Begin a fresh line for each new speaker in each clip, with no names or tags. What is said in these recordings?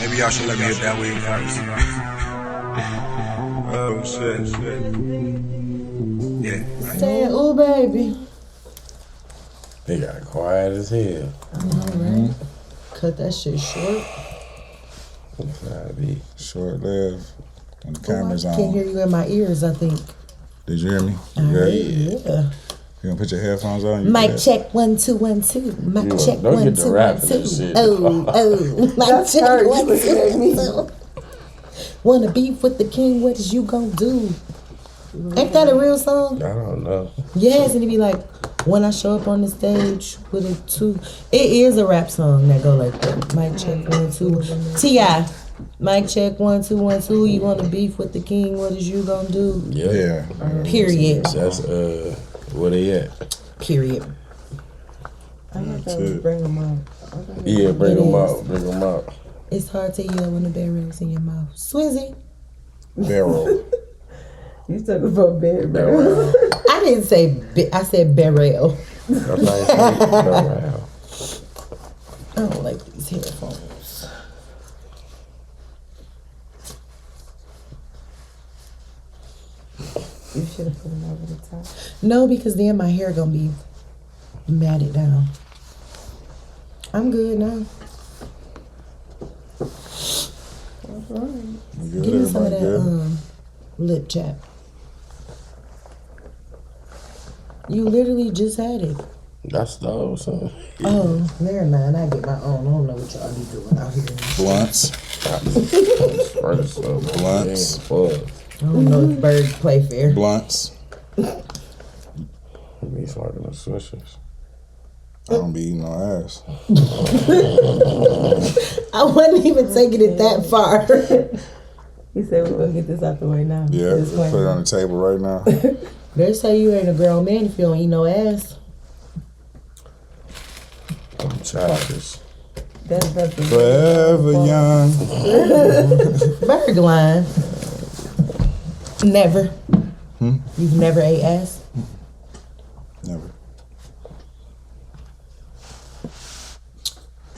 Maybe y'all should let me hit that wave first. Oh shit. Yeah.
Say, ooh, baby.
They got quiet as hell.
I know, right? Cut that shit short.
Short lived. When the camera's
I
on.
can't hear you in my ears, I think.
Did you hear me?
Yeah.
You gonna put your headphones on?
Mic check 1 2 1 2. Mic check
don't
1
get the
2
rap
1
for
2.
this shit.
Oh. Mic check 1 2 1 2. Wanna beef with the king? What is you gonna do? Ain't that a real song?
I don't know.
Yes, and it be like, when I show up on the stage with a 2. It is a rap song that go like that. Mic check 1 2. T.I. Mic check 1 2 1 2. You wanna beef with the king? What is you gonna do?
Yeah.
Period.
That's where they at?
Period.
I have to bring them out.
Yeah, bring them out. Bring them out.
It's hard to yell when the barrel's in your mouth. Swizzy.
Barrel.
You talking about barrel?
I didn't say I said barrel.
Barrel.
I don't like these headphones.
You should have put them over the top.
No, because then my hair gonna be matted down. I'm good now.
Good,
Give me some of
everybody
that
good?
lip chap. You literally just had it.
That's the old song.
Oh, never mind. I get my own. I don't know what y'all be doing out here.
Blunts. Blunts.
I don't know if birds play fair.
Blunts.
Me smoking the swishers.
I don't be eating no ass.
I wasn't even taking it that far.
He said we're gonna get this out the way now.
Yeah,
This
put
way.
it on the table right now.
They say you ain't a grown man if you don't eat no ass.
I'm childish.
That's nothing.
Forever young.
Burger line. Never. You've never ate ass?
Never.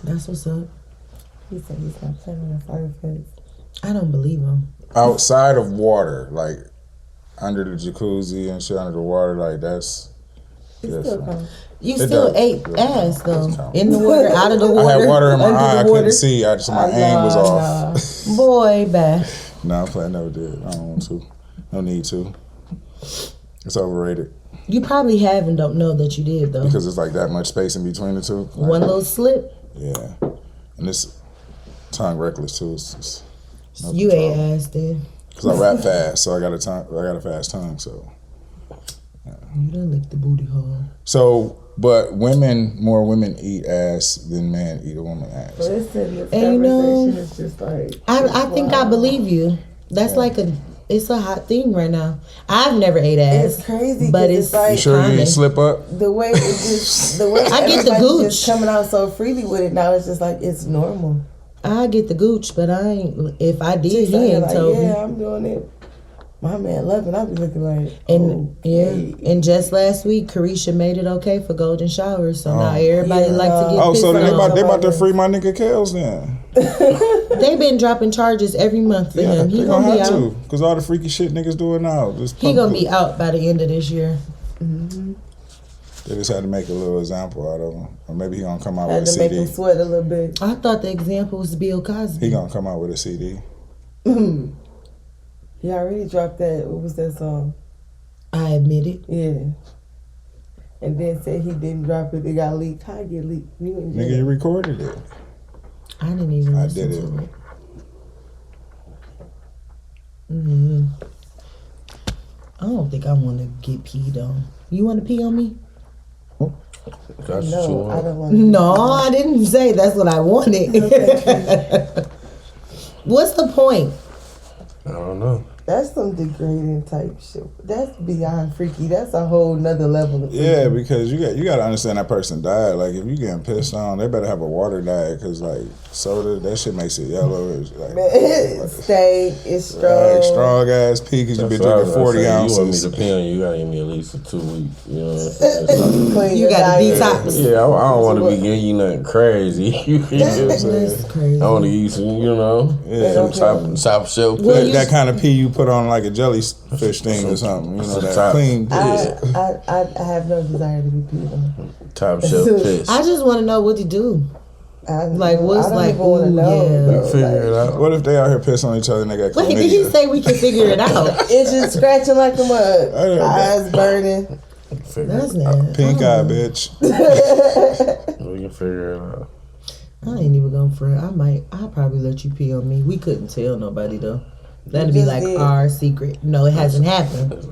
That's what's up.
He said he's not playing with Fireface.
I don't believe him.
Outside of water, like under the jacuzzi and shit under the water, like that's
He still
different.
comes.
You
It
still
does.
ate
It
ass though.
count.
In the water, out of the water.
I had water in my
under
eye.
the
I
water.
couldn't see. My aim was off.
Boy, bad.
No, I'm playing. Never did. I don't want to. No need to. It's overrated
You probably have and don't know that you did though.
because it's like that much space in between the two. Like,
One little slip,
Yeah, and this tongue reckless too. It's no
you
control.
ate ass then.
Cause I rap fast, so I got a fast tongue. So,
You done licked the booty hole.
but more women eat ass than men eat a woman ass.
Listen, this
And you know,
conversation is just like.
I think I believe you. That's like it's a hot thing right now. I've never ate ass.
It's crazy,
but
'cause
it's
it's like-
You sure you
common.
didn't slip up?
The way it just, the way
I get the
everybody's just
gooch.
coming out so freely with it now, it's just like it's normal.
I get the gooch, but I ain't. If I did,
She's
he ain't
like,
told me.
yeah, I'm doing it. My man loving, I'll be looking like,
And
okay.
and just last week, Carisha made it okay for golden showers. So now everybody
Yeah.
like to get
Oh,
pissed
so they
on.
about to free my nigga Kels then?
They been dropping charges every month for
Yeah,
him.
they
He
gonna
gonna be
have
out.
to, cause all the freaky shit niggas doing now.
He gonna be out by the end of this year.
They just had to make a little example out of him, or maybe he gonna come out
Had
with a
to make him
CD.
sweat a little bit.
I thought the example was Bill Cosby.
He gonna come out with a CD.
He already dropped that. What was that song?
I admit it.
Yeah. And then said he didn't drop it. It got leaked. How it get leaked? You in
Nigga,
jail.
you recorded it.
I didn't even
I
listen
did
to
it.
it. Mm-hmm. I don't think I want to get peed on. You want to pee on me?
That's what you
No, I
want.
don't want to.
No, I didn't say that's what I wanted. What's the point?
I don't know.
That's some degrading type shit. That's beyond freaky. That's a whole nother level of freaky.
Yeah, because you got to understand that person died. Like if you getting pissed on, they better have a water diet because like soda, that shit makes it yellow. It's like,
Man, it's stank. It's strong.
Like strong ass pee because you been drinking 40 ounces.
You want me to pee on you gotta give me at least for 2 weeks. You know what I'm saying?
Clean
You
your
got to
diet.
detox.
Yeah, I don't want to be giving you nothing crazy. You know what I'm saying?
That's crazy.
I want to use some, you know,
Yeah.
some top shelf
Well,
piss.
That kind of pee you put on like a jellyfish thing or something. You know,
Some
that
top-
clean piss.
I have no desire to be peed on.
Top shelf piss.
I just want to know what to do. Like, what's
I don't
like,
even wanna
ooh,
know,
yeah.
though.
Figure it out.
What if they out here pissing on each other and they got
Wait, did he
chlamydia?
say we can figure it out?
It's just scratching like a mug. Eyes burning.
That's nasty.
Pink eye, bitch.
We can figure it out.
I ain't even going for it. I'll probably let you pee on me. We couldn't tell nobody though. That'd be
just
like
did.
our secret. No, it hasn't happened.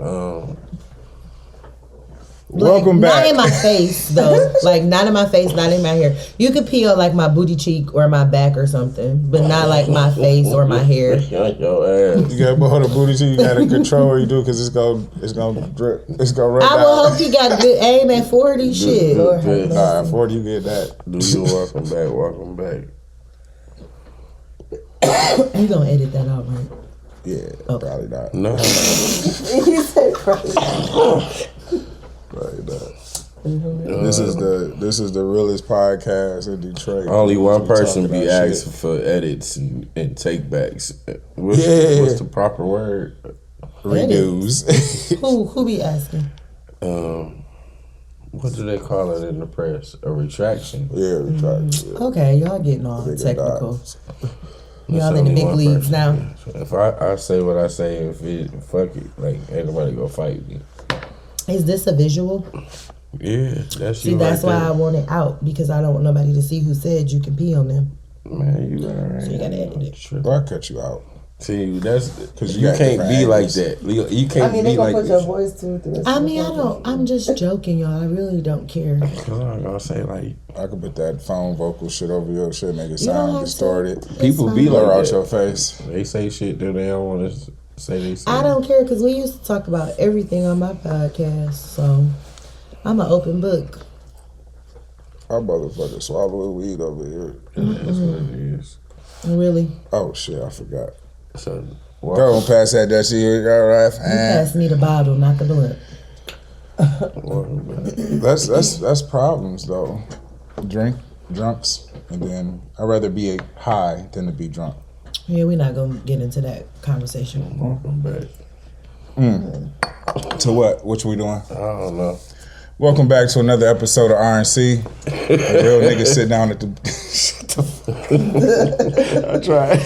Welcome
Not
back.
in my face though. Like not in my face, not in my hair. You could pee on like my booty cheek or my back or something, but not like my face or my hair.
Your ass.
You gotta hold a booty till you gotta control where you do because it's gonna drip. It's gonna run
I
down.
will hope he got good aim at 40. Shit.
Lord have
Nah, 40 you get that.
Do you welcome back.
You gonna edit that out, right?
Yeah, probably not.
No.
He said probably.
Probably not. This is the realest podcast in Detroit.
Only one
We
person
talking
be
that
asking
shit.
for edits and takebacks. What's the proper word?
Redos.
Who be asking?
What do they call it in the press? A retraction.
Yeah, we tried.
Okay, y'all getting all
Bigger
technical.
dogs.
Y'all
That's
in the
only
big
one
leagues
person.
now.
If I say what I say, if it fuck it, like ain't nobody gonna fight me.
Is this a visual?
Yeah, that's
See,
you.
that's
right
why I
there.
want it out because I don't want nobody to see who said you can pee on them.
Man, you alright.
So you gotta edit it.
Sure.
Well, I cut you out.
See, that's
'Cause
you
you got
can't
different
be like
angles.
that. You can't
I mean, they
be
gonna
like
put your
this.
voice to it.
I mean, I'm just joking, y'all. I really don't care.
Cause I'm gonna say like
I could put that phone vocal shit over your shit, make it
You don't
sound
have to.
distorted.
people be
fine.
like
Blur out
that.
your face.
They say shit that they don't want to say. They say.
I don't care because we used to talk about everything on my podcast. So I'm an open book.
I motherfucker swallow weed over here.
That's what it is.
Really.
Oh shit, I forgot.
So
Go and pass that shit. You all right,
You
man?
pass me the bottle, not the blunt.
That's problems though. Drunks, and then I'd rather be high than to be drunk.
Yeah, we're not gonna get into that conversation.
welcome back.
To what? What we doing?
I don't know.
Welcome back to another episode of RNC. A real nigga sit down at the. I tried.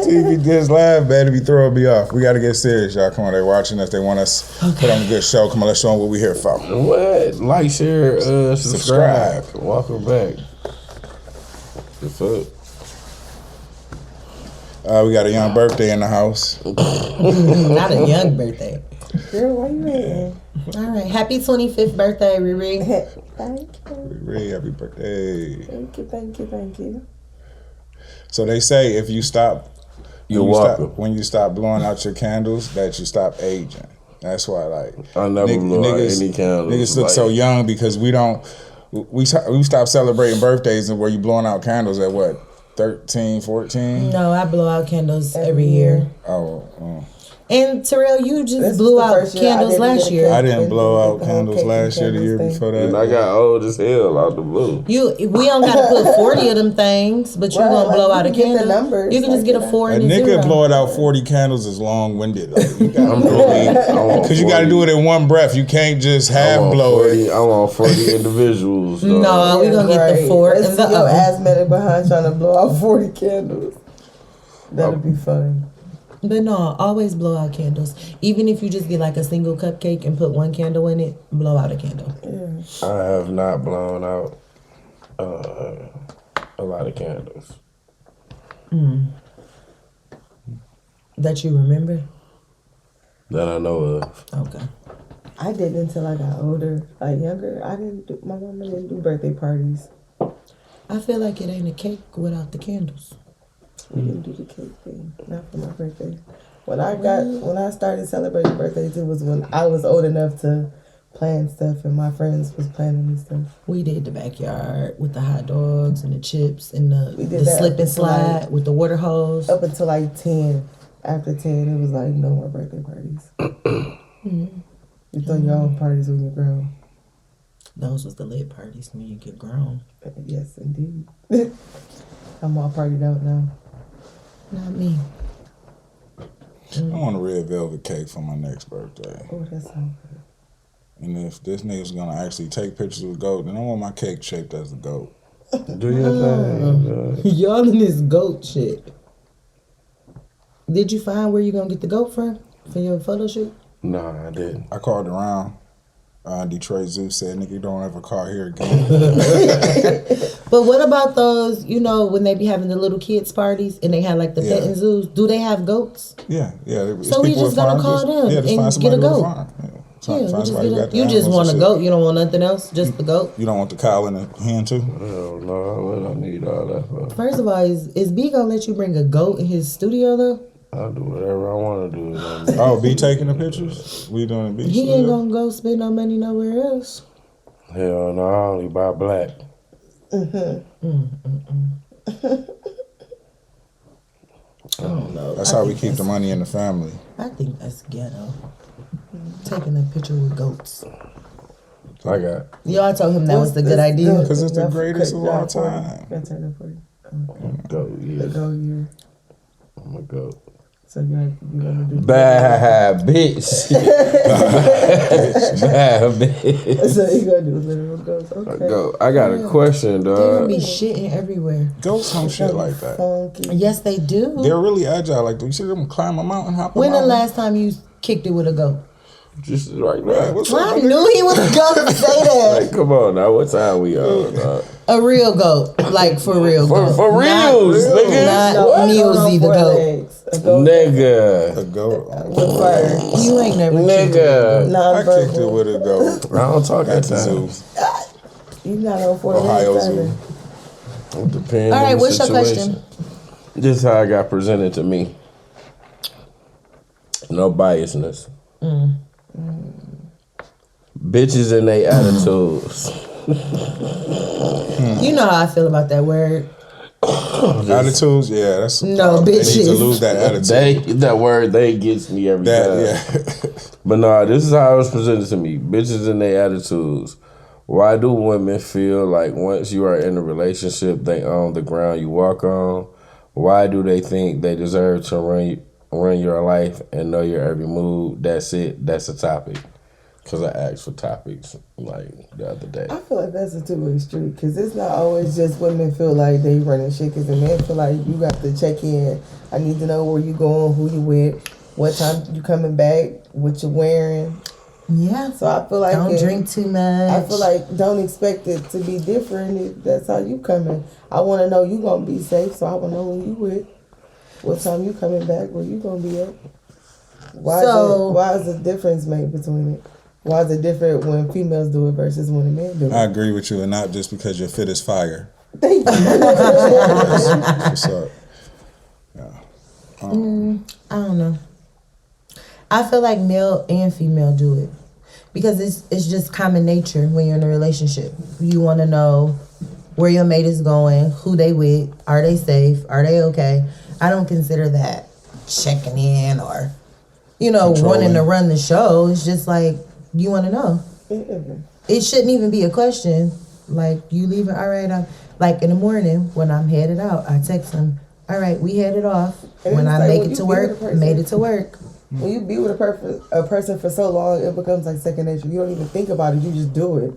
TV just laugh, man. If you throw me off, we gotta get serious, y'all. Come on, they watching us. They want us to put on a good show. Come on, let's show them what we here for.
What? Like, share, subscribe.
Subscribe.
Welcome back. The fuck?
We got a young birthday in the house.
Not a young birthday.
Girl, why you waiting?
All right. Happy 25th birthday, Reeree.
Thank you.
Reeree, happy birthday.
Thank you.
So they say if you stop,
You're welcome.
when you stop blowing out your candles, that you stop aging. That's why, like,
I never blow out any candles.
Niggas look
like,
so young because we stopped celebrating birthdays and where you blowing out candles at what, 13, 14?
No, I blow out candles every year.
Oh,
And Terrell, you just
This
blew
is the
out
first year I
candles
didn't
last
get a
year.
I didn't blow out
The whole
candles
cake
last year, the year
candles
before
And
that.
I got old as hell out the blue.
We don't gotta put 40 of them things, but you
Right,
gonna
like,
blow
you
out a
can get the
candle.
numbers,
You can just
like,
get a 4
A
and a
nigga
0.
blowing out 40 candles is long-winded. Like, you
I'm
gotta,
Because
you gotta do it in one breath. You can't just half blow it.
I want 40 individuals. Though.
No, we gonna get the 4
Let's
and the
see your
0.
asthmatic behind trying to blow out 40 candles. That'll be fun.
But no, always blow out candles. Even if you just get like a single cupcake and put one candle in it, blow out a candle.
Yeah.
I have not blown out a lot of candles.
That you remember?
That I know of.
Okay.
I didn't until I got older. Like younger, my mama didn't do birthday parties.
I feel like it ain't a cake without the candles.
We didn't do the cake thing. Not for my birthday. When I started celebrating birthdays, it was when I was old enough to plan stuff and my friends was planning and stuff.
We did the backyard with the hot dogs and the chips and
We
the
did that
slip and
up until,
slide
like,
with the water hose.
Up until like 10. After 10, it was like no more birthday parties. You throw your own parties when you're grown.
Those was the lit parties when you get grown.
Yes, indeed. I'm all partied out now.
Not me.
I want a red velvet cake for my next birthday.
Oh, that sounds good.
And if this nigga's gonna actually take pictures with goat, then I want my cake shaped as a goat.
Do your thing.
Y'all in this goat shit. Did you find where you gonna get the goat from for your photo shoot?
Nah, I didn't.
I called around. Detroit Zoo said, nigga, don't ever call here again.
But what about those, you know, when they be having the little kids parties and they have like the petting zoos? Do they have goats?
Yeah.
So we just gonna call them and get a goat. You just want a goat. You don't want nothing else. Just the goat.
You don't want the cow in the hand too?
Hell no, what I need all that for?
First of all, is B gonna let you bring a goat in his studio though?
I'll do whatever I want to do.
Oh, B taking the pictures? We doing the B?
He ain't gonna go spend no money nowhere else.
Hell no, I only buy black.
I don't know.
That's how we keep the money in the family.
I think that's ghetto. Taking a picture with goats.
I got.
Y'all told him that was the good idea.
Because it's the greatest of all time.
Can I turn it for you?
Go,
The
yeah.
go year.
I'm gonna go.
So you gonna do
Bad bitch. Bad bitch.
So you gonna do literal ghosts. Okay.
Go. I got a question,
They gonna
dog.
be shitting everywhere.
Goats don't shit like that.
Funky.
Yes, they do.
They're really agile. Like, do you see them climb a mountain, hop a
When the
mountain?
last time you kicked it with a goat?
Just right
Hey,
now.
what's
I
up, my
knew
nigga?
he was going to say that.
Like, come on now. What time we on, dog?
A real goat, like for real goat.
For reals, nigga.
Not Millzie the
Four
goat.
legs. A goat
Nigga.
A goat.
with fur.
You ain't never kicked it.
Nigga.
I
Non-verbal.
kicked it with a goat
I don't talk
at
that
the
time.
zoo.
You not on four
Ohio
legs.
Zoo.
either.
It depends
All
on
right,
the
what's your
situation.
question?
This is how I got presented to me. No biasness. Bitches and they attitudes.
You know how I feel about that word.
Attitudes, yeah, that's
No,
they need to
bitches.
lose that attitude.
That word they gets me every time.
Yeah.
But no, this is how it was presented to me. Bitches and their attitudes. Why do women feel like once you are in a relationship, they own the ground you walk on? Why do they think they deserve to run your life and know your every move? That's it. That's a topic. Because I asked for topics like the other day.
I feel like that's a two-way street because it's not always just women feel like they running shit because the men feel like you got to check in. I need to know where you going, who you with, what time you coming back, what you wearing.
Yeah.
So I feel like
Don't drink too much.
I feel like don't expect it to be different if that's how you coming. I want to know you gonna be safe, so I want to know who you with, what time you coming back, where you gonna be at. Why is the difference made between it? Why is it different when females do it versus when a man do it?
I agree with you, and not just because your fit is fire.
Thank you.
What's up? Yeah.
I don't know. I feel like male and female do it because it's just common nature when you're in a relationship. You want to know where your mate is going, who they with, are they safe, are they okay? I don't consider that checking in or, wanting to run the show. It's just like you want to know. It shouldn't even be a question. Like you leaving, all right. Like in the morning when I'm headed out, I text them, all right, we headed off.
And
When
it's
I
like,
make
when
it to
you
work,
be with a
made
person-
it to work.
When you be with a person for so long, it becomes like second nature. You don't even think about it. You just do it.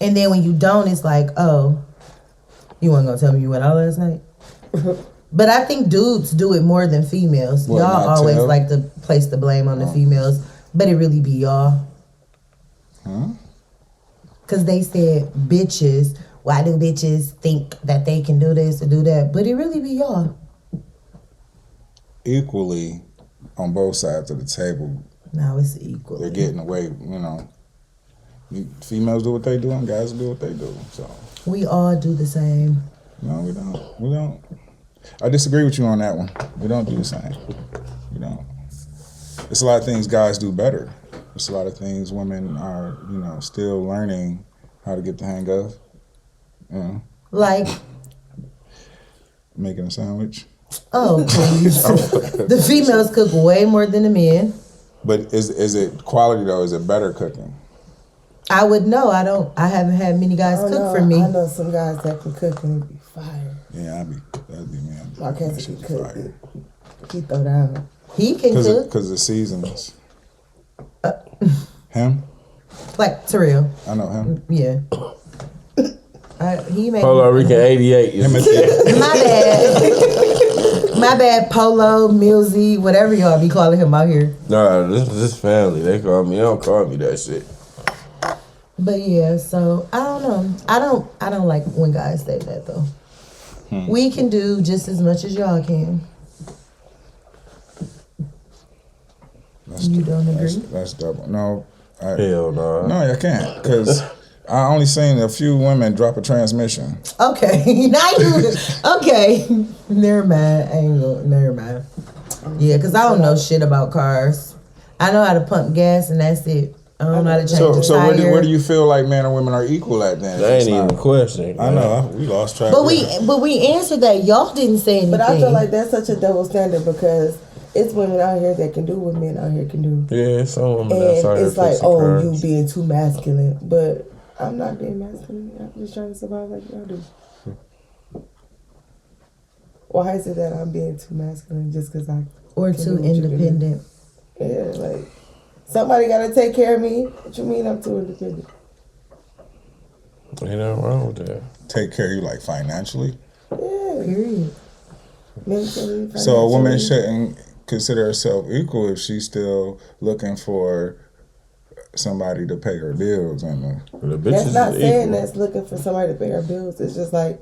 And then when you don't, it's like, oh, you weren't gonna tell me you went out last night? But I think dudes do it more than females.
What,
Y'all
not
always
tell?
like to place the blame on the females, but it really be y'all. Cause they said bitches. Why do bitches think that they can do this or do that? But it really be y'all.
Equally, on both sides of the table,
No, it's equal.
they're getting away. Females do what they do, and guys do what they do. So
We all do the same.
no, we don't. I disagree with you on that one. We don't do the same. We don't. it's a lot of things guys do better. It's a lot of things women are, still learning how to get the hang of.
Like
making a sandwich.
Oh, please. The females cook way more than the men.
But is it quality though? Is it better cooking?
I would know. I haven't had many guys cook for me.
I know some guys that can cook and it be fire.
Yeah, that'd be me.
My cousin can cook. He throw down.
He can cook.
Because the seasons. Him?
Like Terrell.
I know him.
Yeah. He made
Puerto Rican 88.
My bad. My bad, Polo, Millzie, whatever y'all be calling him out here.
Nah, this family. They call me. They don't call me that shit.
But yeah, so I don't know. I don't like when guys say that though. We can do just as much as y'all can. You don't agree?
That's double. No.
Hell no.
No, I can't. Because I only seen a few women drop a transmission.
Okay. Now you. Okay. Never mind. Never mind. Yeah, because I don't know shit about cars. I know how to pump gas and that's it. I don't know how to change the
So
tire.
where do you feel like men and women are equal at then?
That ain't even a question.
I know. We lost track.
But we answered that. Y'all didn't say anything.
But I feel like that's such a double standard because it's women out here that can do what men out here can do.
Yeah, some women
And
that's out here
it's like,
fixing
oh,
cars.
you being too masculine. But I'm not being masculine. I'm just trying to survive like y'all do. Why is it that I'm being too masculine just because I
or
can
too
do what you can do?
independent?
Yeah, like somebody got to take care of me. What you mean I'm too independent?
Ain't nothing wrong with that.
Take care of you like financially?
Yeah.
Period.
Mentally,
So a woman
financially.
shouldn't consider herself equal if she's still looking for somebody to pay her bills and
The bitches
That's not
is
saying
equal.
that's looking for somebody to pay her bills. It's just like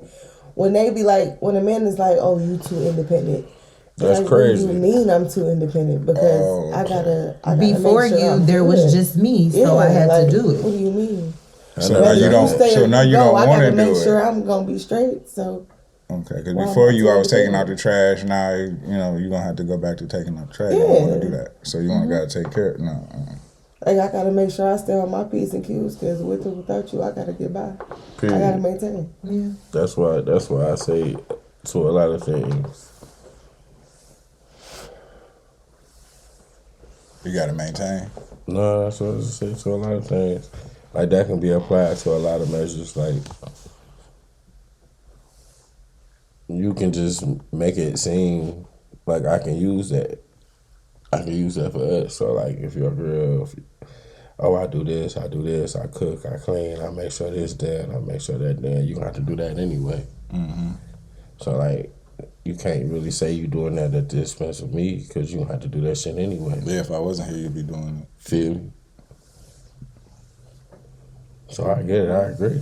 when they be like, when a man is like, "Oh, you too independent."
That's
like,
crazy.
What do you mean I'm too independent? Because I gotta
Before
make sure
you,
I'm
there was
good.
just me, so I had
like,
to do it.
What do you mean?
so now
Whether
you don't.
stay
So
or
now you
go,
don't
I
want
gotta
to
make
do
sure
it.
I'm gonna be straight. So
Okay, because
Why
before
am I
you, I was
too
taking out
independent?
the trash. Now you're gonna have to go back to taking out the trash. You don't want to do that. So you want to gotta take care. No.
like I gotta make sure I stay on my P's and Q's because with or without you, I gotta get by.
Period.
I gotta maintain.
Yeah.
That's why I say to a lot of things.
You gotta maintain.
No, that's what I say to a lot of things. Like that can be applied to a lot of measures. Like you can just make it seem like I can use that. I can use that for us. So like if you're a girl, I do this, I cook, I clean, I make sure this done, I make sure that done. You gonna have to do that anyway.
Mm-hmm.
So like you can't really say you doing that at the expense of me because you gonna have to do that shit anyway.
Yeah, if I wasn't here, you'd be doing it.
Feel me? So I get it. I agree.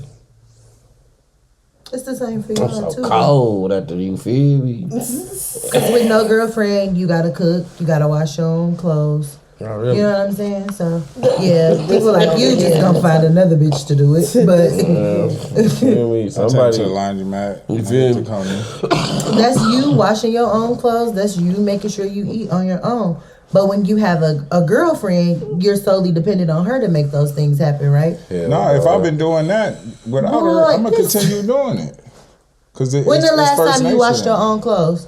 It's the same for
I'm
y'all
so
too.
cold after you feel me.
Cause with no girlfriend, you gotta cook, you gotta wash your own clothes.
Oh, really?
You know what I'm saying? So yeah, people like you just gonna find another bitch to do it. But
You feel me?
I'll take to the
Somebody.
laundromat.
You feel me?
Call me.
that's you washing your own clothes. That's you making sure you eat on your own. But when you have a girlfriend, you're solely dependent on her to make those things happen, right?
Yeah,
No, if I've been doing that without her,
Boy,
I'm gonna
this-
continue doing it. Cause
When the last
first
time you
nature
washed
in
your
me.
own clothes?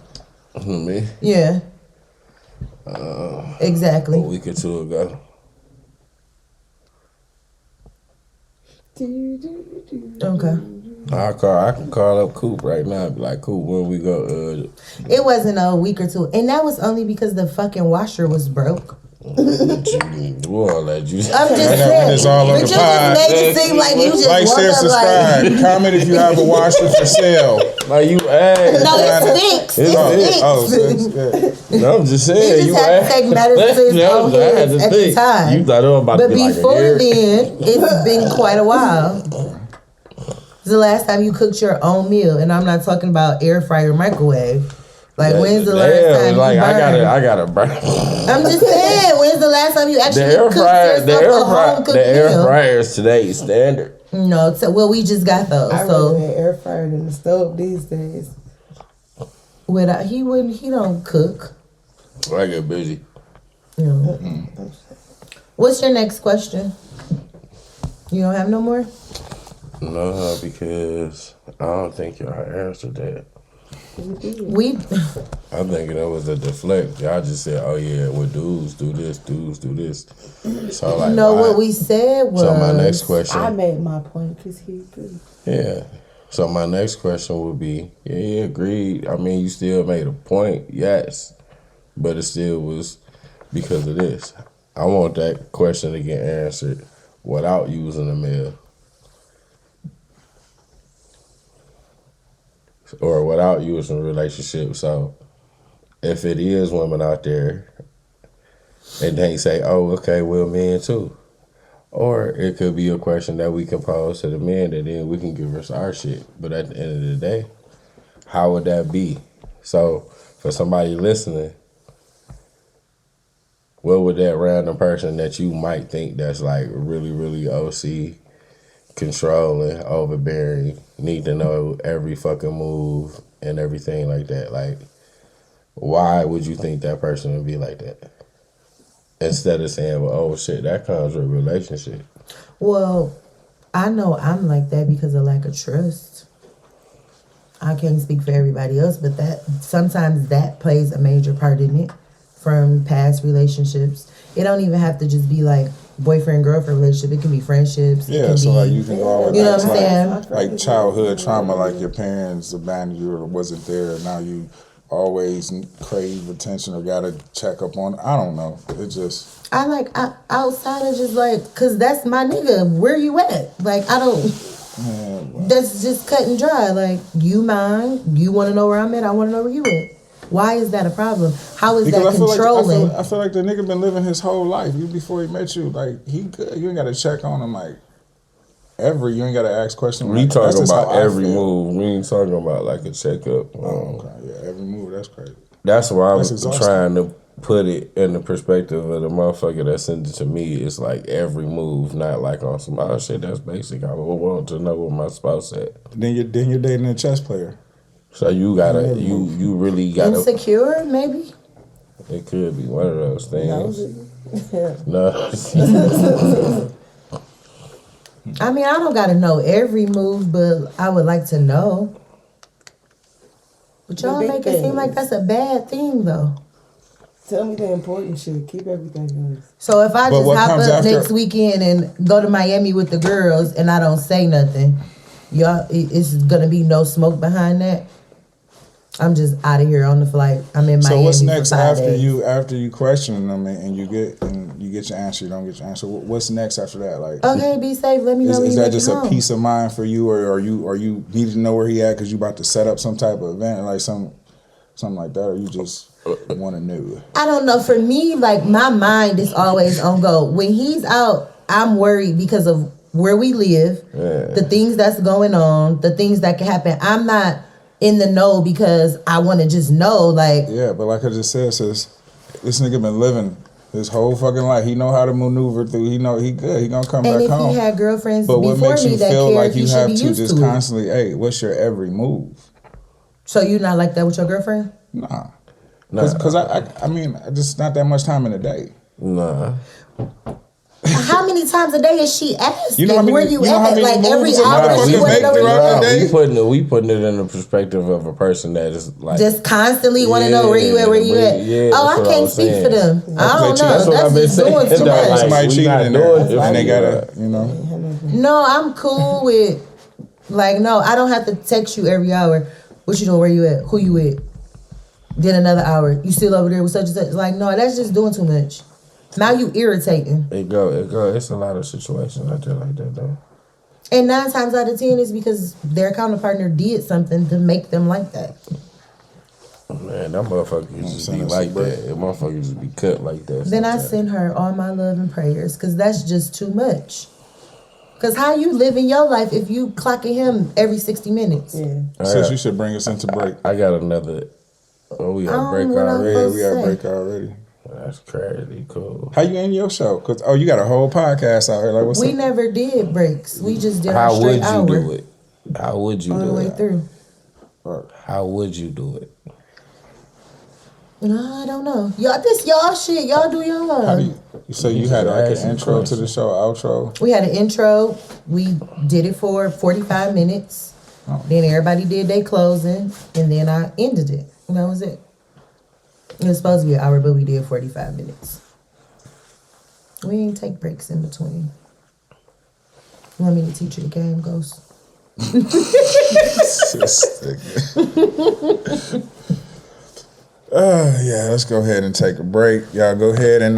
me
Yeah.
a
Exactly.
week or two ago.
Okay.
I can call up Coop right now and be like, Coop, when we go,
It wasn't a week or two, and that was only because the fucking washer was broke.
we'll let you.
I'm just
I got
saying.
this all on
But
the
you
pod.
just made it seem like you just
Like,
woke
share,
up
subscribe.
like.
Comment if you have a washer for sale.
Like you asked.
No, it's fixed. It's
Oh,
fixed.
so it's good.
No, I'm just saying.
You just had to
asked.
take medicine
No,
on
I had
his
to
at the
think.
time.
You thought it was about
But
to be like a
before
year.
then, it's been quite a while. It's the last time you cooked your own meal, and I'm not talking about air fryer, microwave. Like, when's the last time you
like
burned?
I gotta burn.
I'm just saying, when's the last time you
The
actually
air
cooked
fryer,
yourself a home cooked
the air
meal?
fryer is today's standard.
No, well, we just got those.
I rather
So
an air fryer than the stove these days.
he don't cook.
I get busy.
No. What's your next question? You don't have no more?
No, because I don't think y'all answered that.
We.
I'm thinking that was a deflect. Y'all just said, "Oh yeah, well, dudes do this, dudes do this." So like,
What we said was.
So my next question.
I made my point because he agreed.
Yeah. So my next question would be, yeah, agreed. I mean, you still made a point, yes, but it still was because of this. I want that question to get answered without using a male. Or without using a relationship. So if it is women out there and they say, oh, okay, well, men too. Or it could be a question that we can pose to the men and then we can give us our shit. But at the end of the day, how would that be? So for somebody listening, what would that random person that you might think that's like really, really OC, controlling, overbearing, need to know every fucking move and everything like that? Like, why would you think that person would be like that? Instead of saying, well, oh shit, that comes with a relationship.
Well, I know I'm like that because of lack of trust. I can't speak for everybody else, but that sometimes that plays a major part in it from past relationships. It don't even have to just be like boyfriend-girlfriend relationship. It can be friendships.
Yeah, so like you can go all
You know what I'm saying?
like childhood trauma, like your parents abandoned you or wasn't there, and now you always crave attention or gotta check up on. I don't know. It just.
I outside of just like, cause that's my nigga. Where you at? Like I don't.
Yeah, well.
That's just cut and dry. Like you mine. You want to know where I'm at. I want to know where you at. Why is that a problem? How is
Because
that controlling?
I feel like the nigga been living his whole life. Even before he met you, like he good. You ain't gotta check on him like. You ain't gotta ask questions.
We talking about every move. We ain't talking about like a checkup.
Okay, yeah, every move. That's crazy.
That's why I'm
exhausting.
trying to put it in the perspective of the motherfucker that sent it to me. It's like every move, not like on some other shit. That's basic. I would want to know where my spouse at.
Then you're dating a chess player.
So you gotta, you really gotta.
Insecure, maybe.
It could be one of those things.
No. I mean, I don't gotta know every move, but I would like to know. But y'all make it seem like that's a bad thing, though.
Tell me the important shit. Keep everything honest.
So if I just hop up
after
next weekend and go to Miami with the girls and I don't say nothing, y'all, it's gonna be no smoke behind that. I'm just out of here on the flight. I'm in Miami.
So what's next
for 5 days.
after you question them and you get your answer, you don't get your answer? What's next after that? Like,
okay, be safe. Let me know.
Is
when
that
you
just
make it
a
home.
peace of mind for you, or are you need to know where he at because you about to set up some type of event, like something like that, or you just want to know?
I don't know. For me, like my mind is always on go. When he's out, I'm worried because of where we live, the things that's going on, the things that can happen. I'm not in the know because I want to just know. Like,
yeah, but like I just said, sis, this nigga been living his whole fucking life. He know how to maneuver through. He know he good. He gonna come back home.
And if he had girlfriends
but what
before
makes
me
you
that
feel
cared,
like
he
you
should
have
be
to
used
just
to
constantly, hey, what's your every move?
So you not like that with your girlfriend?
Nah. Because I mean, just not that much time in a day.
Nah.
How many times a day is she asking?
You know how many-
where you
you know how
at?
many
Like every
moves a
hour
motherfucker
she
make
want to know where
throughout
you
the
at.
day?
We putting it in the perspective of a person that is like
Just constantly want to know where you at, where you at.
Yeah,
Oh,
that's
I
what
can't
was
speak
saying.
for them. I don't know.
That's what I've
That's
been
just doing
saying.
too
Like,
much.
Somebody
we
cheating
not
in
doing
there,
it
and they
for
gotta,
you.
you know.
No, I'm cool with like no. I don't have to text you every hour. What you doing? Where you at? Who you with? Then another hour. You still over there with such and such? Like no, that's just doing too much. Now you irritating.
It go. It's a lot of situations out there like that though.
And 9 times out of 10 is because their counterpartner did something to make them like that.
Man, that motherfucker just be like that. That motherfucker just be cut like that.
Then I
sometimes.
send her all my love and prayers because that's just too much. Because how you living your life if you clocking him every 60 minutes?
Yeah.
Sis, you should bring us into break.
I got another. Oh, we got break
what I'm
already.
supposed
We got
say.
break already.
That's crazy cool.
How you end your show? Cause you got a whole podcast out here. Like what's
We
up?
never did breaks. We just did
How
our
would
straight
you
hour
do it? How would you
all the
do
way
it?
through.
How would you do it?
No, I don't know. Y'all, this y'all shit. Y'all do y'all.
How do you had like an intro to the show, outro?
We had an intro. We did it for 45 minutes.
Oh.
Then everybody did their closing, and then I ended it. And that was it. It was supposed to be an hour, but we did 45 minutes. We ain't take breaks in between. You want me to teach you the game, Ghost?
Yeah, let's go ahead and take a break. Y'all go ahead and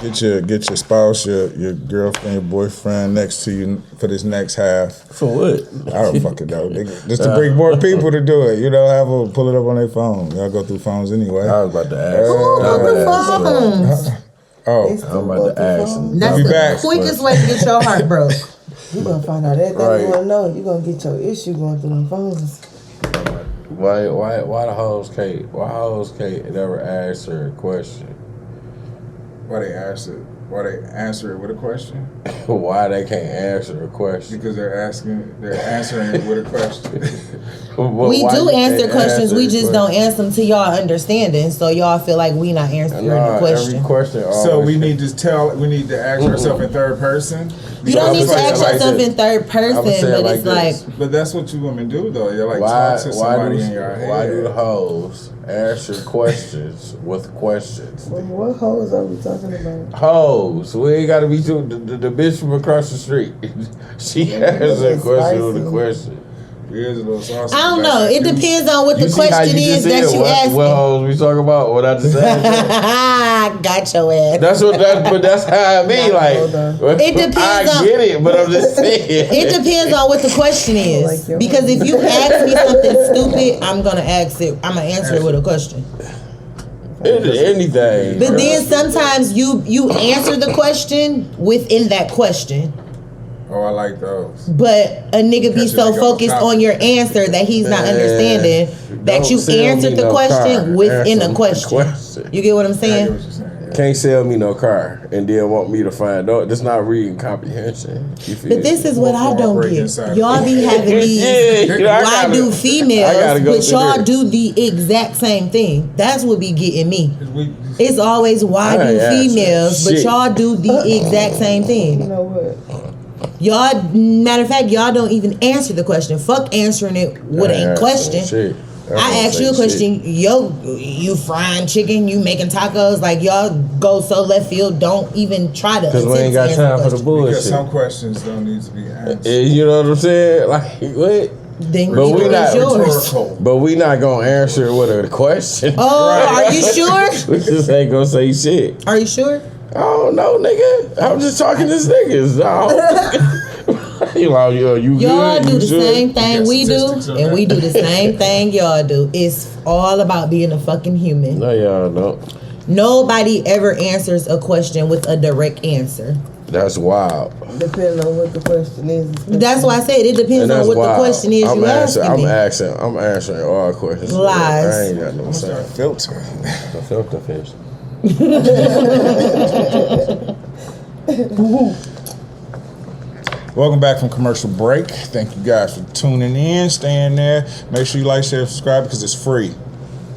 get your spouse, your girlfriend, your boyfriend next to you for this next half.
For what?
I don't fucking know. Just to bring more people to do it. You know, have them pull it up on their phone. Y'all go through phones anyway.
I was about to ask. I'm about to ask.
That's
Be
the
back.
quickest way to get your heart broke.
You gonna find out everything
Right.
you wanna know. You gonna get your issue going through them phones.
Why the hoes can't never ask her a question?
Why they answer it with a question?
Why they can't answer a question?
Because they're answering it with a question.
We do answer questions. We just don't answer them to y'all understanding. So y'all feel like we not answering the question.
Every question.
So we need to ask ourselves in third person.
You don't need to ask
like
yourself
this.
in third person,
I would say it
but it's
this.
like
But that's what you women do, though. You're like talk to somebody in your head.
Why do the hoes answer questions with questions?
What hoes are we talking about?
Hoes, we ain't gotta be too. The bitch from across the street, she answers a question with a question.
Here's a little saucy.
I don't know. It depends on what the
see how
question
you
is
just
that
said
you asking.
what hoes we talking about? What I just said.
Got your ass.
But that's how I be like.
It depends
I
on-
get it, but I'm just saying.
It depends on what the question is.
Like your-
Because if you ask me something stupid, I'm gonna answer it with a question.
Anything.
But then sometimes you answer the question within that question.
Oh, I like those.
But a nigga be
Catch a
so
nigga
focused
off topic.
on your answer that he's not
Man,
understanding that
don't
you
sell
answered
me
the
no
question
car.
within
Answer
a
the
question.
question.
You get what I'm
I get
saying?
what you're saying. Yeah.
Can't sell me no car and then want me to find out. That's not reading comprehension. You feel
But this
me?
is what I don't
Cooperate
get.
inside.
Y'all be having these.
Yeah, I
Why
gotta-
do
I
females?
gotta go
But
through
y'all
this.
do the exact same thing. That's what be getting me. It's always why
I
do
ain't answering
females, but
shit.
y'all do the exact same
You
thing.
know what?
Y'all, matter of fact, y'all don't even answer the question. Fuck answering it with
I ain't
a
answering
question.
shit.
I ask you a question. Yo, you frying chicken? You making tacos? Like y'all go so left field. Don't even try to.
Because we
attempt
ain't
to
got
answer
time for the
Because
bullshit.
some questions don't need to be answered.
You know what I'm saying? Like what?
Then
But we
it's
not
yours.
Rhetorical.
But we not gonna answer it with a question.
Oh, are you sure?
We just ain't gonna say shit.
Are you sure?
I don't know, nigga. I'm just talking to niggas. You good?
Y'all do
You
the
sure?
same thing
got
we do,
statistics on
and
that?
we do the same thing y'all do. It's all about being a fucking human.
No, y'all don't.
Nobody ever answers a question with a direct answer.
That's wild.
Depending on what the question is.
That's why I said it depends
And
on
that's
what
wild.
the question is you asking me.
I'm answering all questions.
Lies.
I ain't got no say.
Filter.
The filter fish.
Welcome back from commercial break. Thank you guys for tuning in, staying there. Make sure you like, share, subscribe because it's free.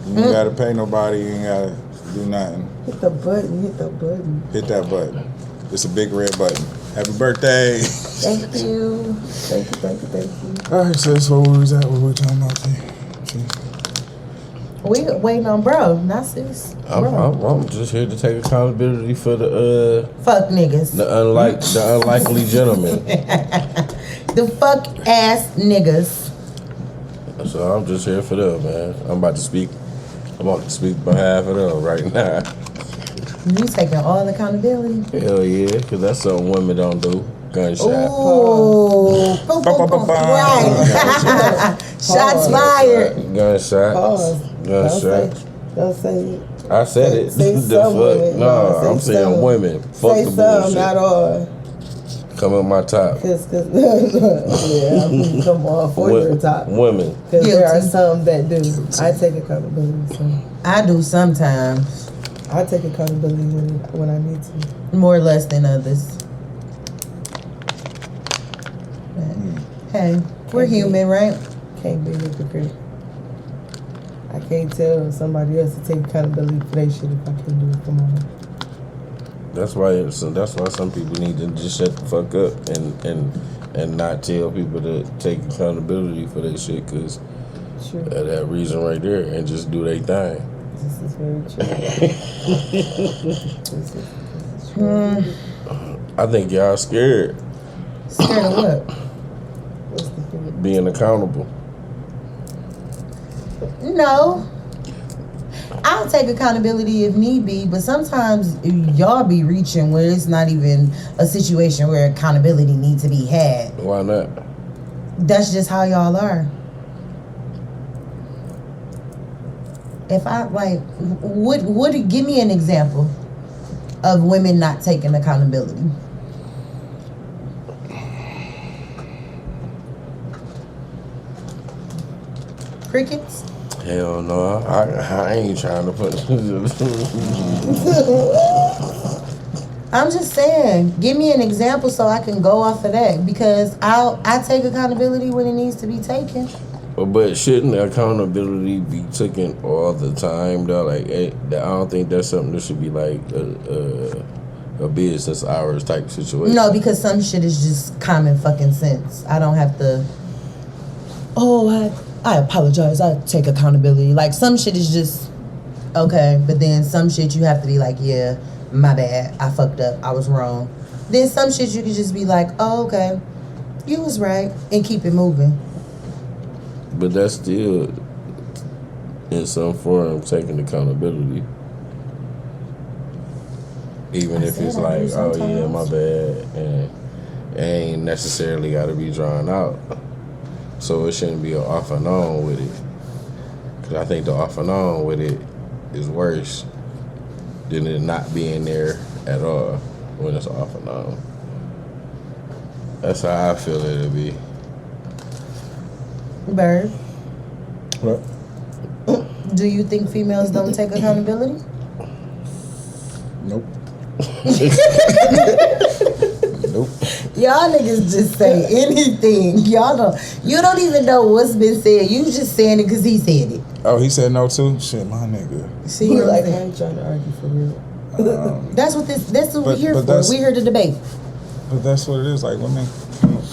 You ain't gotta pay nobody. You ain't gotta do nothing.
Hit the button. Hit the button.
Hit that button. It's a big red button. Happy birthday.
Thank you. Thank you. Thank you. Thank you.
All right, so that's where we was at. What we talking about?
We waiting on bro, not sis. Bro.
I'm just here to take accountability for the
Fuck niggas.
the unlikely gentleman.
The fuck ass niggas.
So I'm just here for them, man. I'm about to speak on behalf of them right now.
You taking all accountability.
Hell yeah, because that's something women don't do. Gunshot.
Ooh. Boom, boom, boom. Right. Shots fired.
Gunshot.
Pause.
Gunshot.
Don't say it.
I said it.
Say
The
some
fuck?
women.
No,
Say
I'm saying
some.
women. Fuck
Say
the
some,
bullshit.
not all.
Come on my top.
Cause yeah, I'm come on for your top.
Women.
Because there are
Guilty.
some that do. I take accountability. So
I do sometimes.
I take accountability when I need to.
More or less than others. But, hey, we're human, right?
Can't be a hypocrite. I can't tell somebody else to take accountability for their shit if I can't do it for mine.
That's why some people need to just shut the fuck up and not tell people to take accountability for their shit, because that reason right there, and just do their thing.
This is very true. This is true.
I think y'all scared.
Scared of what?
What's the thing?
Being accountable.
No. I'll take accountability if need be, but sometimes y'all be reaching where it's not even a situation where accountability needs to be had.
Why not?
That's just how y'all are. If I would give me an example of women not taking accountability. Crickets?
Hell no, I ain't trying to put.
I'm just saying, give me an example so I can go off of that, because I take accountability when it needs to be taken.
But shouldn't accountability be taken all the time though? Like, I don't think that's something that should be like a business hours type situation.
No, because some shit is just common fucking sense. I don't have to. Oh, I apologize. I take accountability. Like, some shit is just okay, but then some shit you have to be like, yeah, my bad. I fucked up. I was wrong. Then some shit you can just be like, oh, okay, you was right, and keep it moving.
But that's still, in some form, taking accountability. Even if it's like, oh yeah, my bad, and it ain't necessarily got to be drawn out. So it shouldn't be an off and on with it. Because I think the off and on with it is worse than it not being there at all when it's off and on. That's how I feel it'll be.
Bird,
What?
do you think females don't take accountability?
Nope. Nope.
Y'all niggas just say anything. You don't even know what's been said. You just saying it because he said it.
Oh, he said no too? Shit, my nigga.
See,
He
what I'm
like, I
saying?
ain't trying to argue for real.
That's what we're here
but
for. We're here to debate.
But that's what it is. Like, women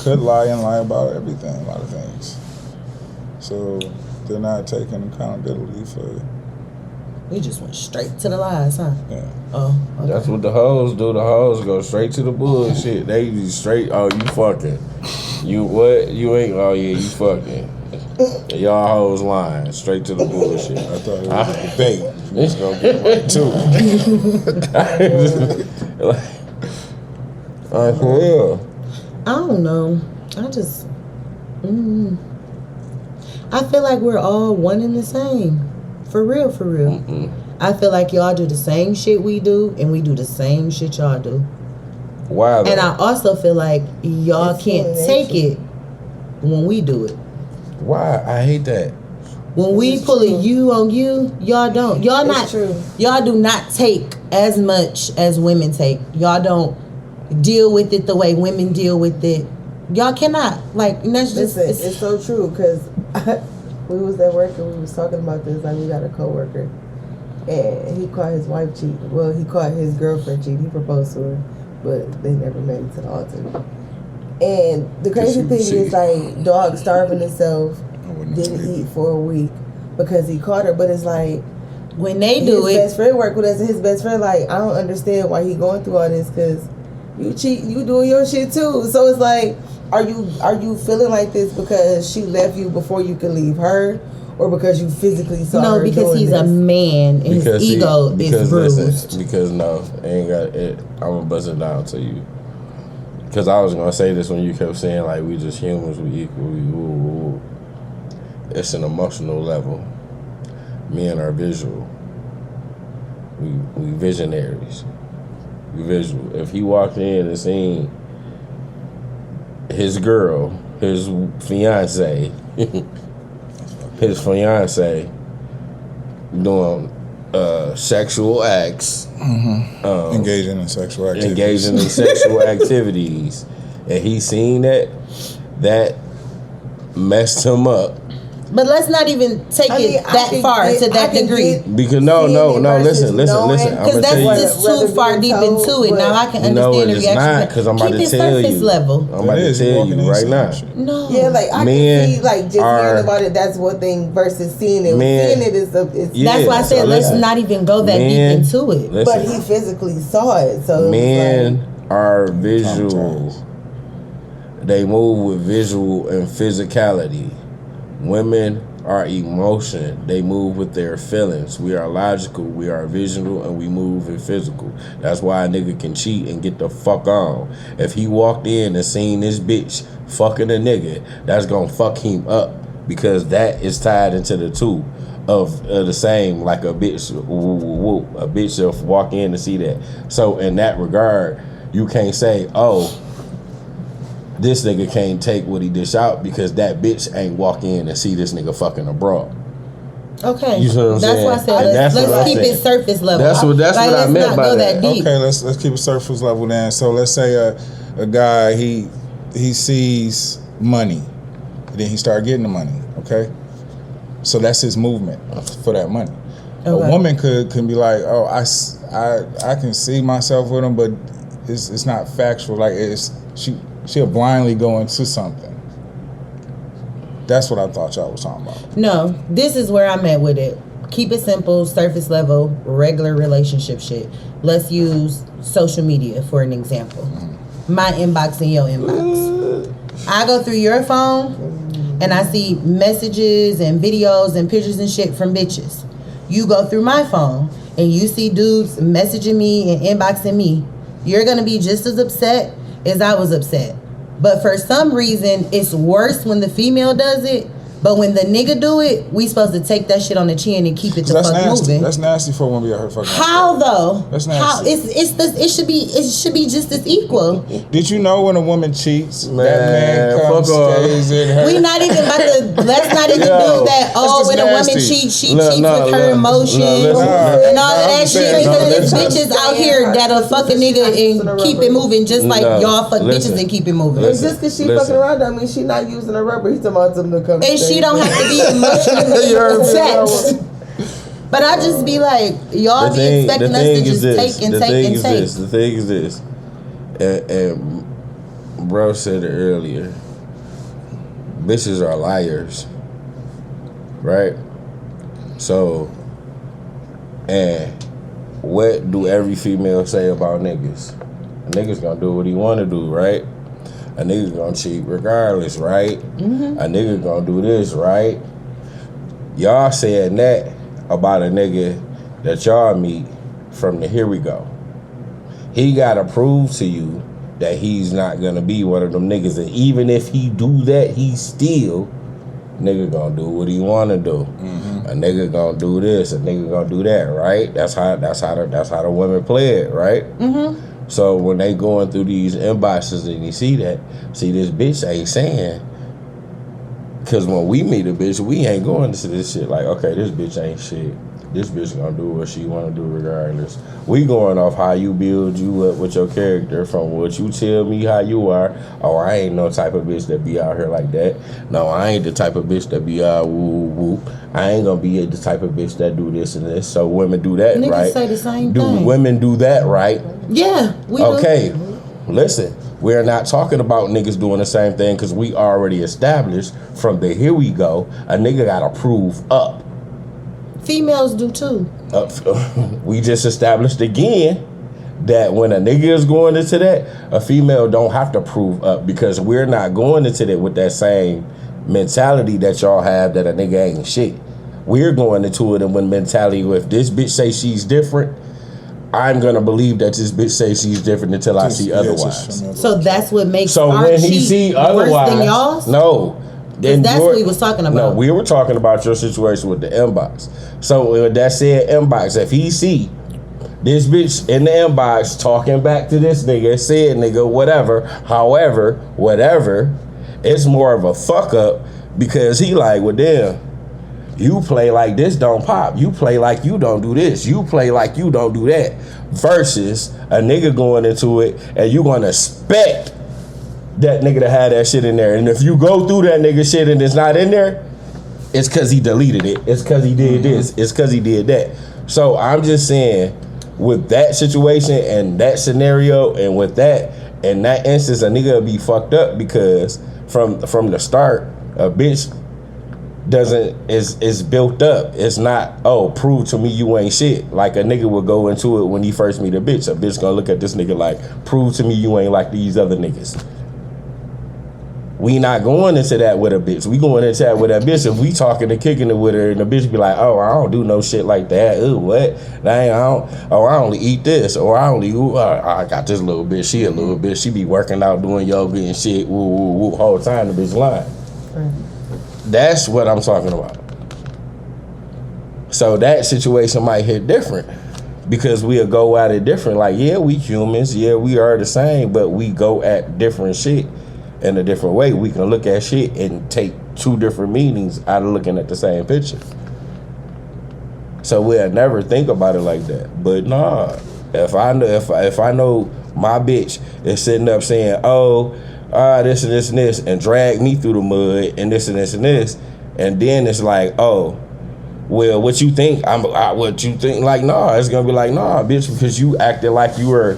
could lie and lie about everything, a lot of things. So they're not taking accountability for it.
We just went straight to the lies, huh?
Yeah.
Oh, okay.
That's what the hoes do. The hoes go straight to the bullshit. They be straight, oh, you fucking. You what? You ain't, oh yeah, you fucking. Y'all hoes lying. Straight to the bullshit.
I thought it was a debate. It's gonna get right too.
Like, for real.
I don't know. I feel like we're all one and the same. For real, for real.
Mm-mm.
I feel like y'all do the same shit we do, and we do the same shit y'all do.
Why though?
And I also feel like y'all
It's
can't
human
take
nature.
it when we do it.
Why? I hate that.
When we
It's
pull
true.
a you on you, y'all don't. Y'all
It's
not.
true.
Y'all do not take as much as women take. Y'all don't deal with it the way women deal with it. Y'all cannot. Like, and that's just.
Listen, it's so true, because we was at work and we was talking about this. Like, we got a coworker, and he caught his wife cheating. Well, he caught his girlfriend cheating. He proposed to her, but they never made it to the altar. And the crazy thing is, like, dog starving himself, didn't eat for a week because he caught her. But it's like,
when they do
his
it,
best friend worked with us, and his best friend, like, I don't understand why he going through all this, because you cheat, you doing your shit too. So it's like, are you feeling like this because she left you before you could leave her, or because you physically saw her
because
doing
he's
this?
a man and his ego is bruised.
Listen, because no, ain't got it. I'm gonna bust it down to you. Because I was gonna say this when you kept saying like we just humans, we equal. It's an emotional level. Men are visual. We visionaries. We visual. If he walked in and seen his girl, his fiance, doing sexual acts,
Engaging in sexual
activities, and he seen that messed him up.
But let's not even take it that far to that degree.
Because no, listen. I'm
Because
gonna tell you.
that's too far deep into it. Now I can understand
No,
the
it is
reaction.
not. Because I'm about
Keep
to
it
tell
surface
you.
level.
I'm about to tell you right now.
No.
Yeah, like I
Men
can see, like just
are-
hearing about it. That's one thing versus seeing it.
Men-
Seeing it is
Yeah,
That's why I said
so
let's
listen.
not even go that
Men-
deep into it.
listen.
but he physically saw it. So
Men
it was
are visual. They move with visual and physicality. Women are emotion. They move with their feelings. We are logical, we are visual, and we move in physical. That's why a nigga can cheat and get the fuck on. If he walked in and seen this bitch fucking a nigga, that's gonna fuck him up because that is tied into the two of the same, like a bitch, a bitch will walk in to see that. So in that regard, you can't say, oh, this nigga can't take what he dish out because that bitch ain't walk in and see this nigga fucking a bro.
Okay,
You see what I'm
that's
saying?
why I
And
said
that's what
let's
I'm
keep
saying.
it surface level.
That's what I
let's
meant
not
by
go
that.
deep.
Okay, let's keep it surface level then. So let's say a guy he sees money, and then he start getting the money. Okay, so that's his movement for that money.
Okay.
A woman can be like, oh, I can see myself with him, but it's not factual. Like she'll blindly go into something. That's what I thought y'all was talking about.
No, this is where I'm at with it. Keep it simple, surface level, regular relationship shit. Let's use social media for an example. My inbox and your inbox. I go through your phone and I see messages and videos and pictures and shit from bitches. You go through my phone and you see dudes messaging me and inboxing me. You're gonna be just as upset as I was upset. But for some reason, it's worse when the female does it. But when the nigga do it, we supposed to take that shit on the chin and keep it the
That's
fuck
nasty.
moving.
That's nasty for a woman to be out here fucking.
How though?
That's
How?
nasty.
It should be just as equal.
Did you know when a woman cheats,
Man,
that man comes,
fuck off.
stays in her?
We not even about to. Let's not even do that. Oh,
just
when a woman
nasty.
cheats, she
Look,
cheats
no,
with her
look,
emotions
no, listen.
and all
No,
of
I'm
that shit.
saying,
Because
no,
there's
listen.
bitches out here that'll fuck a nigga and keep it moving, just like
No,
y'all fuck
listen.
bitches and keep it moving.
And just because she fucking around, I mean, she not using a rubber. He's talking about something to come.
And she don't have to be emotionally attached. But I just be like, y'all be expecting us to just take and take and take.
The thing is this, and bro said it earlier. Bitches are liars, right? So, and what do every female say about niggas? A nigga's gonna do what he wanna do, right? A nigga gonna cheat regardless, right? A nigga gonna do this, right? Y'all saying that about a nigga that y'all meet from the here we go. He gotta prove to you that he's not gonna be one of them niggas, and even if he do that, he still nigga gonna do what he wanna do. A nigga gonna do this, a nigga gonna do that, right? That's how the women play it, right? So when they going through these inboxes and you see this bitch ain't saying, because when we meet a bitch, we ain't going into this shit like, okay, this bitch ain't shit. This bitch gonna do what she wanna do regardless. We going off how you build you up with your character from what you tell me how you are. Oh, I ain't no type of bitch that be out here like that. No, I ain't the type of bitch that be out woo. I ain't gonna be the type of bitch that do this and this. So women do that,
Niggas
right?
say the same
Do
thing.
women do that, right?
Yeah, we do.
Okay, listen, we're not talking about niggas doing the same thing because we already established from the here we go, a nigga gotta prove up.
Females do too.
We just established again that when a nigga is going into that, a female don't have to prove up because we're not going into that with that same mentality that y'all have that a nigga ain't shit. We're going into it and when mentality with this bitch say she's different, I'm gonna believe that this bitch say she's different until I see otherwise.
So that's what makes
So
our
when he
cheat
see
worse
otherwise,
than y'all's?
no. Then
That's what he was talking about.
No, we were talking about your situation with the inbox. So with that said inbox, if he see this bitch in the inbox talking back to this nigga, said nigga, whatever, however, whatever, it's more of a fuck up because he like, well damn, you play like this don't pop. You play like you don't do this. You play like you don't do that. Versus a nigga going into it and you gonna expect that nigga to have that shit in there. And if you go through that nigga shit and it's not in there, It's because he deleted it. It's because he did this. It's because he did that. So I'm just saying, with that situation and that scenario, and with that, in that instance, a nigga will be fucked up because from the start, a bitch is built up. It's not, oh, prove to me you ain't shit. Like a nigga would go into it when he first meet a bitch. A bitch gonna look at this nigga like, prove to me you ain't like these other niggas. We not going into that with a bitch. We going into that with that bitch if we talking and kicking it with her and the bitch be like, oh, I don't do no shit like that. Ooh, what? I only eat this. Or I got this little bitch. She a little bitch. She be working out, doing yoga and shit. Woo, woo, woo. Whole time the bitch lying. That's what I'm talking about. So that situation might hit different because we'll go at it different. Like, yeah, we humans. Yeah, we are the same, but we go at different shit in a different way. We can look at shit and take two different meanings out of looking at the same picture. So we'll never think about it like that. But nah, if I know my bitch is sitting up saying, oh, this and this and this, and drag me through the mud and this and this and this, and then it's like, oh, well, what you think? What you think? Like, nah, it's gonna be like, nah, bitch, because you acted like you were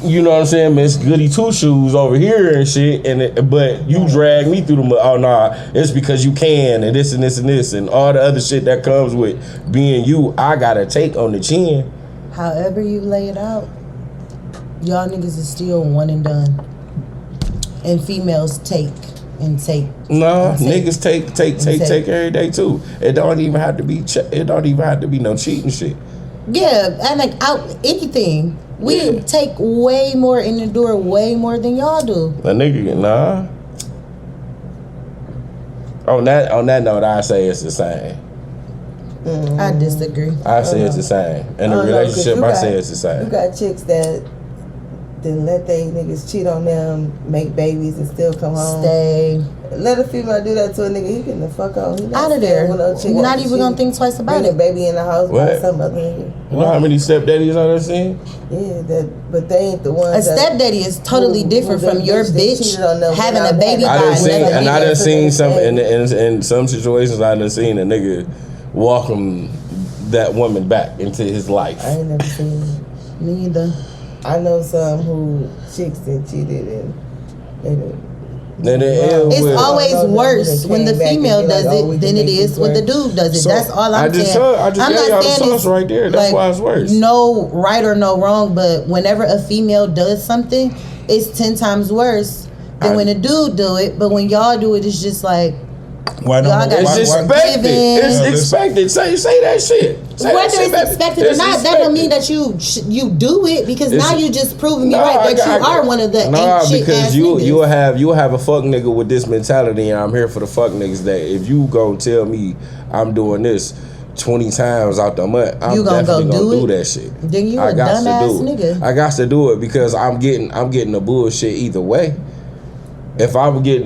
you know what I'm saying, Miss Goody Two Shoes over here and shit, but you drag me through the mud. Oh nah, it's because you can, and this and this and this, and all the other shit that comes with being you. I gotta take on the chin.
However you lay it out, y'all niggas is still one and done. And females take and take.
No, niggas take every day too. It don't even have to be. It don't even have to be no cheating shit.
Yeah, and like anything. We take way more and endure way more than y'all do.
A nigga, nah. On that note, I say it's the same.
I disagree.
I say it's the same. In a relationship, I say it's the same.
You got chicks that then let they niggas cheat on them, make babies, and still come home.
Stay.
Let a female do that to a nigga, he getting the fuck on. He
out of there. Not even gonna think twice about it.
Bring a baby in the house by some other nigga.
You know how many stepdaddies I done seen?
Yeah, but they ain't the ones.
A stepdaddy is totally different from your bitch having a baby.
I done seen some in some situations. I done seen a nigga welcome that woman back into his life.
I ain't never seen it.
Me either.
I know some who chicks that cheated and they didn't.
It's always worse when the female does it than it is when the dude does it. So that's all I'm saying.
I just gave y'all the sauce right there. That's why it's worse.
No right or no wrong, but whenever a female does something, it's 10 times worse than when a dude do it. But when y'all do it, it's just like,
it's expected. It's expected. Say that shit.
Whether it's expected or not, that don't mean that you do it, because now you just proving me right that you are one of the ain't shit
because
ass
you'll
niggas.
have a fuck nigga with this mentality, and I'm here for the fuck niggas. That if you gon' tell me I'm doing this 20 times out the month, I'm definitely gonna do that shit.
Then you a dumbass nigga.
I got to do it because I'm getting the bullshit either way. If I'm getting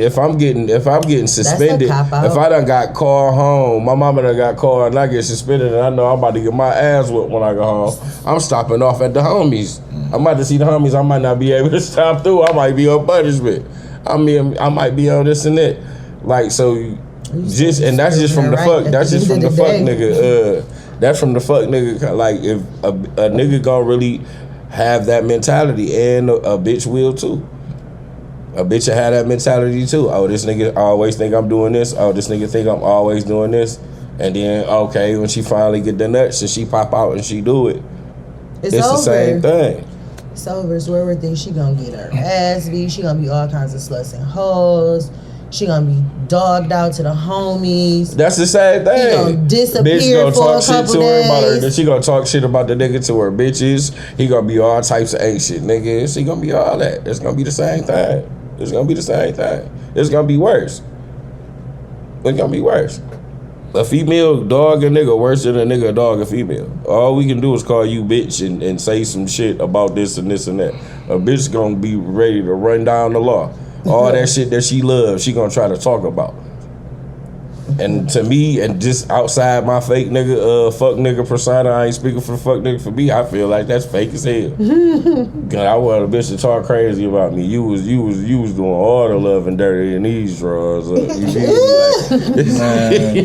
suspended, if I done got called home, my mama done got called and I get suspended and I know I'm about to get my ass whipped when I go home, I'm stopping off at the homies. I'm about to see the homies. I might not be able to stop through. I might be on punishment. I mean, I might be on this and that. Like, so just, and that's just from the fuck. That's just from the fuck nigga. That's from the fuck nigga. Like, if a nigga gonna really have that mentality, and a bitch will too. A bitch will have that mentality too. Oh, this nigga always think I'm doing this. Oh, this nigga think I'm always doing this. And then, okay, when she finally get the nuts and she pop out and she do it, it's the same thing.
It's over. It's where everything. She gonna get her ass beat. She gonna be all kinds of sluts and hoes. She gonna be dogged out to the homies.
That's the same thing.
He gonna disappear
bitch gonna
for
talk
a couple
shit to her
days.
about her. Then she gonna talk shit about the nigga to her bitches. He gonna be all types of ain't shit, nigga. She gonna be all that. It's gonna be the same thing. It's gonna be the same thing. It's gonna be worse. It's gonna be worse. A female dog a nigga worse than a nigga dog a female. All we can do is call you bitch and say some shit about this and this and that. A bitch gonna be ready to run down the law. All that shit that she loves, she gonna try to talk about. And to me, and just outside my fake nigga, fuck nigga persona, I ain't speaking for fuck nigga. For me, I feel like that's fake as hell. Cause I want a bitch to talk crazy about me. You was doing all the love and dirty in these drawers. You feel me?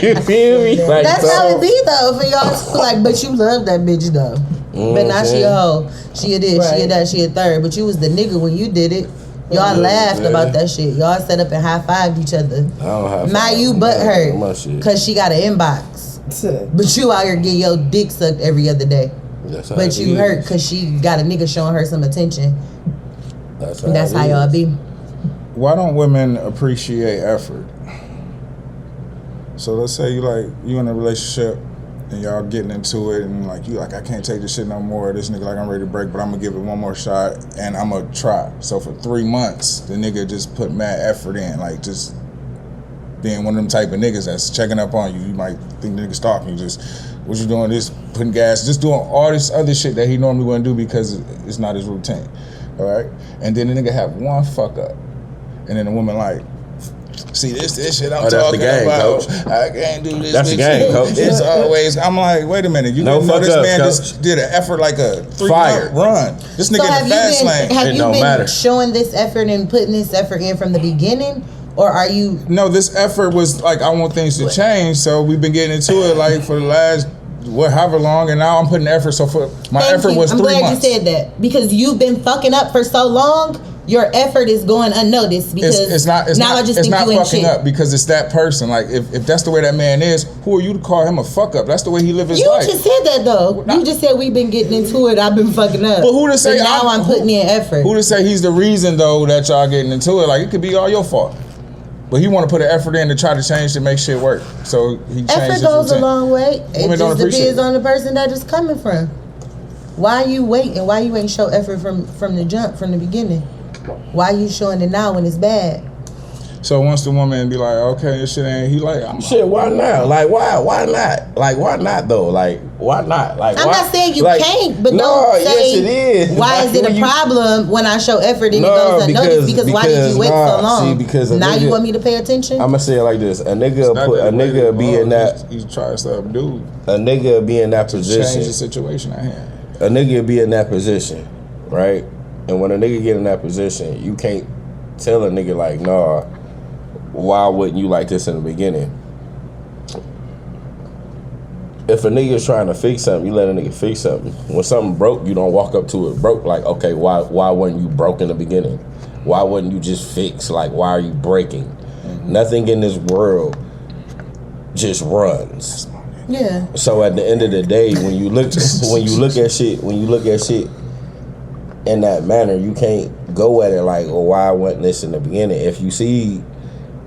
You feel me? Like,
that's how it be though for y'all. Like, but you love that bitch though. But now she a hoe. She a this, she a that, she a third. But you was the nigga when you did it. Y'all laughed about that shit. Y'all set up and high-fived each other.
I don't have
now you butt hurt because she got an inbox. But you out here getting your dick sucked every other day. But you hurt because she got a nigga showing her some attention. That's how y'all be.
Why don't women appreciate effort? So let's say you in a relationship and y'all getting into it and I can't take this shit no more. This nigga I'm ready to break, but I'm gonna give it one more shot and I'm gonna try. So for 3 months, the nigga just put mad effort in, just being one of them type of niggas that's checking up on you. You might think the nigga stalking you, just what you doing, this putting gas, just doing all this other shit that he normally wouldn't do because it's not his routine. All right? And then the nigga have one fuck up. And then the woman see this shit I'm talking about. Coach. I can't do this.
That's the game, coach.
It's always. I'm like, wait a minute. You didn't know this man just did an effort like a 3-month run. This nigga in the fast lane.
Have you been showing this effort and putting this effort in from the beginning, or are you?
No, this effort was I want things to change. So we've been getting into it for the last however long, and now I'm putting effort. So my effort was 3 months. I'm glad
you said that because you've been fucking up for so long. Your effort is going unnoticed because it's not fucking up
because it's that person. If that's the way that man is, who are you to call him a fuck up? That's the way he live his life.
You just said that though. You just said we've been getting into it. I've been fucking up.
But who to say
now I'm putting in effort?
Who to say he's the reason though that y'all getting into it? It could be all your fault. But he want to put an effort in to try to change to make shit work. So he changed his routine.
Effort goes a long way. It just depends on the person that it's coming from. Why you waiting? Why you ain't show effort from the jump, from the beginning? Why you showing it now when it's bad?
So once the woman be like, okay, this shit ain't, he
shit, why not? Why not? Why not though? Why not?
I'm not saying you can't, but don't say,
yes it is.
Why is it a problem when I show effort and it goes unnoticed? Because why did you wait so long?
See, because now
you want me to pay attention?
I'm gonna say it like this: a nigga be in that.
He's trying to dude.
A nigga be in that position.
Change the situation at hand.
A nigga be in that position, right? And when a nigga get in that position, you can't tell a nigga nah, why wouldn't you like this in the beginning? If a nigga is trying to fix something, you let a nigga fix something. When something broke, you don't walk up to it broke. Okay, why wasn't you broke in the beginning? Why wouldn't you just fix? Why are you breaking? Mm-hmm. Nothing in this world just runs.
Yeah.
So at the end of the day, when you look at shit in that manner, you can't go at it why wasn't this in the beginning? If you see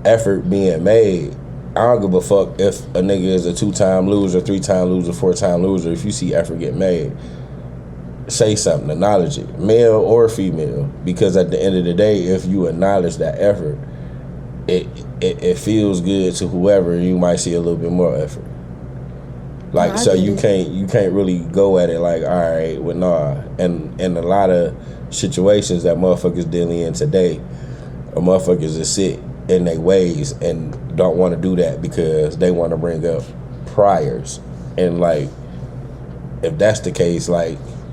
effort being made, I don't give a fuck if a nigga is a 2-time loser, 3-time loser, 4-time loser. If you see effort get made, say something, acknowledge it, male or female, because at the end of the day, if you acknowledge that effort, it feels good to whoever. You might see a little bit more effort. So you can't really go at it all right, well, nah. And in a lot of situations that motherfuckers dealing in today, motherfuckers just sit in their ways and don't want to do that because they want to bring up priors. And if that's the case,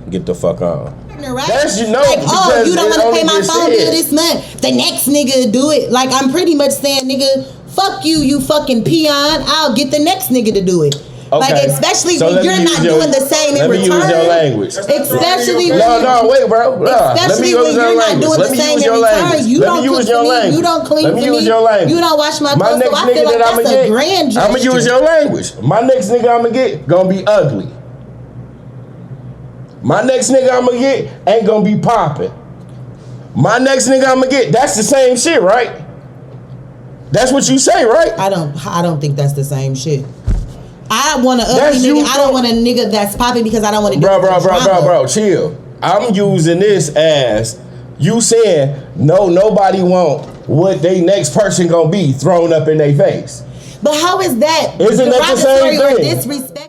get the fuck on.
Right? That's you don't want to pay my phone bill this month. The next nigga do it. I'm pretty much saying, nigga, fuck you, you fucking peon. I'll get the next nigga to do it.
Okay.
Especially when you're not doing the same in return.
Let me use your language.
Especially when
wait, bro.
Especially when you're not doing the same in return. You don't cook for me. You don't clean for me. You don't wash my clothes. So I feel like that's a grand gesture.
I'm gonna use your language. My next nigga I'm gonna get gonna be ugly. My next nigga I'm gonna get ain't gonna be popping. My next nigga I'm gonna get, that's the same shit, right? That's what you say, right?
I don't think that's the same shit. I want an ugly nigga. I don't want a nigga that's popping because I don't want to do
Bro, chill. I'm using this as you saying nobody want what they next person gonna be thrown up in their face.
But how is that
Isn't that the same thing?
Disrespect?